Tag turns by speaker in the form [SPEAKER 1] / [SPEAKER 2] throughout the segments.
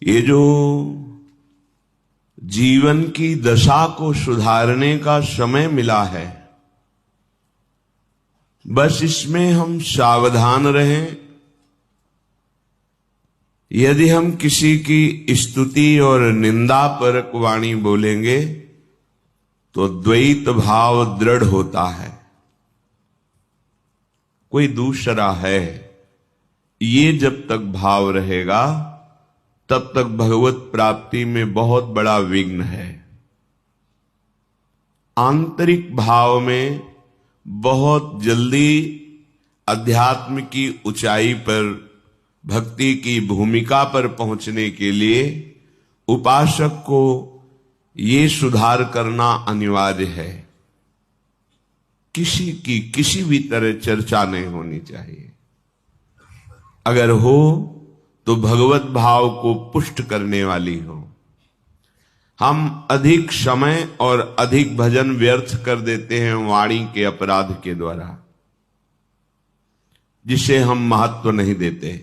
[SPEAKER 1] ये जो जीवन की दशा को सुधारने का समय मिला है, बस इसमें हम सावधान रहें। यदि हम किसी की स्तुति और निंदा परक वाणी बोलेंगे तो द्वैत भाव दृढ़ होता है। कोई दूसरा है, ये जब तक भाव रहेगा तब तक भगवत प्राप्ति में बहुत बड़ा विघ्न है। आंतरिक भाव में बहुत जल्दी अध्यात्म की ऊंचाई पर, भक्ति की भूमिका पर पहुंचने के लिए उपासक को ये सुधार करना अनिवार्य है। किसी की किसी भी तरह चर्चा नहीं होनी चाहिए। अगर हो तो भगवत भाव को पुष्ट करने वाली हो। हम अधिक समय और अधिक भजन व्यर्थ कर देते हैं वाणी के अपराध के द्वारा, जिसे हम महत्व नहीं देते।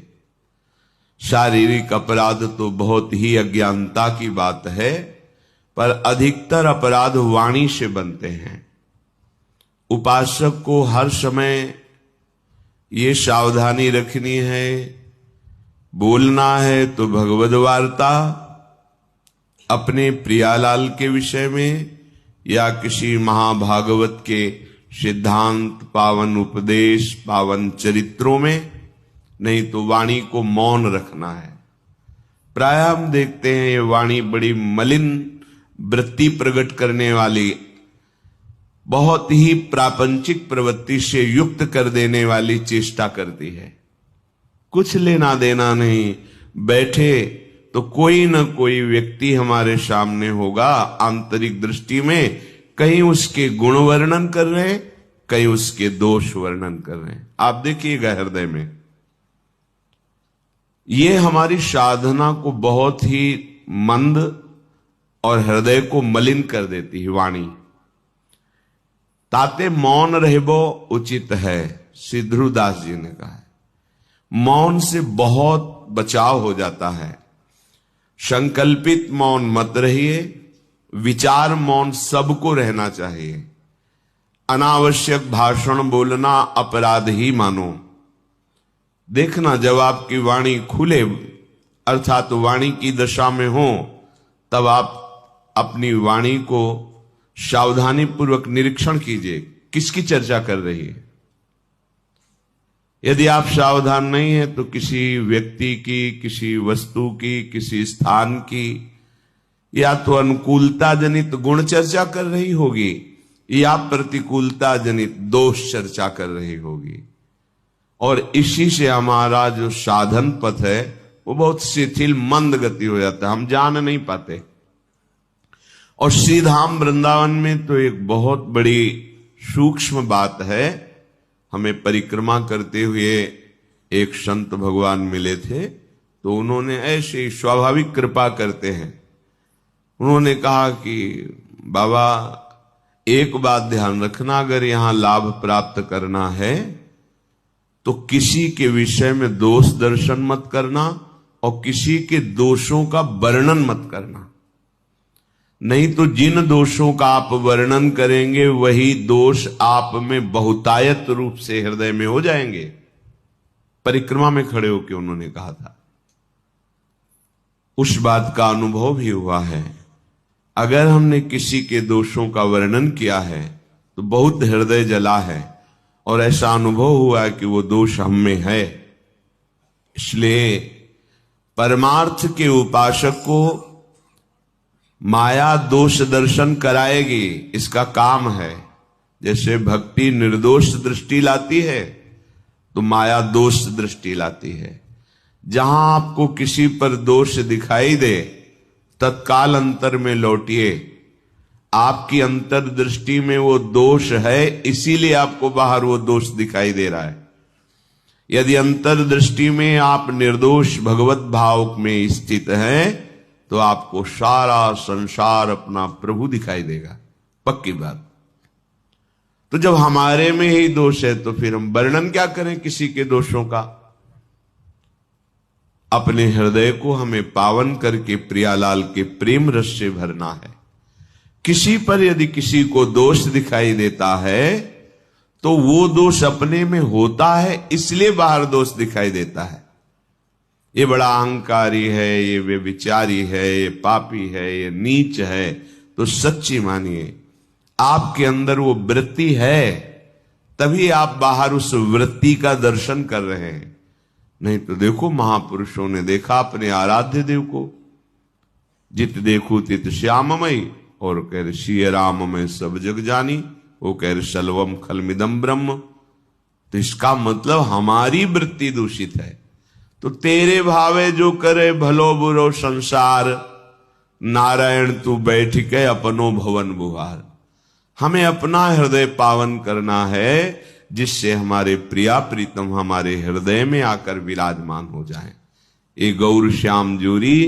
[SPEAKER 1] शारीरिक अपराध तो बहुत ही अज्ञानता की बात है, पर अधिकतर अपराध वाणी से बनते हैं। उपासक को हर समय ये सावधानी रखनी है, बोलना है तो भगवद वार्ता अपने प्रियालाल के विषय में या किसी महाभागवत के सिद्धांत, पावन उपदेश, पावन चरित्रों में, नहीं तो वाणी को मौन रखना है। प्राय हम देखते हैं ये वाणी बड़ी मलिन वृत्ति प्रकट करने वाली, बहुत ही प्रापंचिक प्रवृत्ति से युक्त कर देने वाली चेष्टा करती है। कुछ लेना देना नहीं, बैठे तो कोई न कोई व्यक्ति हमारे सामने होगा, आंतरिक दृष्टि में कहीं उसके गुण वर्णन कर रहे हैं, कहीं उसके दोष वर्णन कर रहे हैं। आप देखिएगा हृदय में, ये हमारी साधना को बहुत ही मंद और हृदय को मलिन कर देती है वाणी। ताते मौन रहबो उचित है, श्री ध्रुवदास जी ने कहा है। मौन से बहुत बचाव हो जाता है। संकल्पित मौन मत रहिए, विचार मौन सबको रहना चाहिए। अनावश्यक भाषण बोलना अपराध ही मानो। देखना, जब आपकी वाणी खुले अर्थात वाणी की दशा में हो, तब आप अपनी वाणी को सावधानी पूर्वक निरीक्षण कीजिए, किसकी चर्चा कर रही है। यदि आप सावधान नहीं है तो किसी व्यक्ति की, किसी वस्तु की, किसी स्थान की या तो अनुकूलता जनित गुण चर्चा कर रही होगी या प्रतिकूलता जनित दोष चर्चा कर रही होगी, और इसी से हमारा जो साधन पथ है वो बहुत शिथिल मंद गति हो जाता है, हम जान नहीं पाते। और श्रीधाम वृंदावन में तो एक बहुत बड़ी सूक्ष्म बात है। हमें परिक्रमा करते हुए एक संत भगवान मिले थे, तो उन्होंने ऐसे स्वाभाविक कृपा करते हैं। उन्होंने कहा कि बाबा, एक बात ध्यान रखना, अगर यहां लाभ प्राप्त करना है तो किसी के विषय में दोष दर्शन मत करना और किसी के दोषों का वर्णन मत करना। नहीं तो जिन दोषों का आप वर्णन करेंगे वही दोष आप में बहुतायत रूप से हृदय में हो जाएंगे। परिक्रमा में खड़े होकर उन्होंने कहा था। उस बात का अनुभव भी हुआ है। अगर हमने किसी के दोषों का वर्णन किया है तो बहुत हृदय जला है और ऐसा अनुभव हुआ है कि वो दोष हम में है। इसलिए परमार्थ के उपासक को माया दोष दर्शन कराएगी, इसका काम है। जैसे भक्ति निर्दोष दृष्टि लाती है तो माया दोष दृष्टि लाती है। जहां आपको किसी पर दोष दिखाई दे, तत्काल अंतर में लौटिए। आपकी अंतर्दृष्टि में वो दोष है, इसीलिए आपको बाहर वो दोष दिखाई दे रहा है। यदि अंतर्दृष्टि में आप निर्दोष भगवत भाव में स्थित हैं तो आपको सारा संसार अपना प्रभु दिखाई देगा, पक्की बात। तो जब हमारे में ही दोष है तो फिर हम वर्णन क्या करें किसी के दोषों का। अपने हृदय को हमें पावन करके प्रियालाल के प्रेम रस से भरना है। किसी पर यदि किसी को दोष दिखाई देता है तो वो दोष अपने में होता है, इसलिए बाहर दोष दिखाई देता है। ये बड़ा अहंकारी है, ये व्यभिचारी है, ये पापी है, ये नीच है, तो सच्ची मानिए आपके अंदर वो वृत्ति है, तभी आप बाहर उस वृत्ति का दर्शन कर रहे हैं। नहीं तो देखो महापुरुषों ने देखा अपने आराध्य देव को, जित देखो तित श्याममयी, और कह रहे सिय राम में सब जग जानी, वो कह रहे सलवम खलमिदम ब्रह्म। तो इसका मतलब हमारी वृत्ति दूषित है। तो तेरे भावे जो करे भलो बुरो संसार, नारायण तू बैठ के अपनो भवन बुहार। हमें अपना हृदय पावन करना है, जिससे हमारे प्रिया प्रीतम हमारे हृदय में आकर विराजमान हो जाएं। ये गौर श्याम जोरी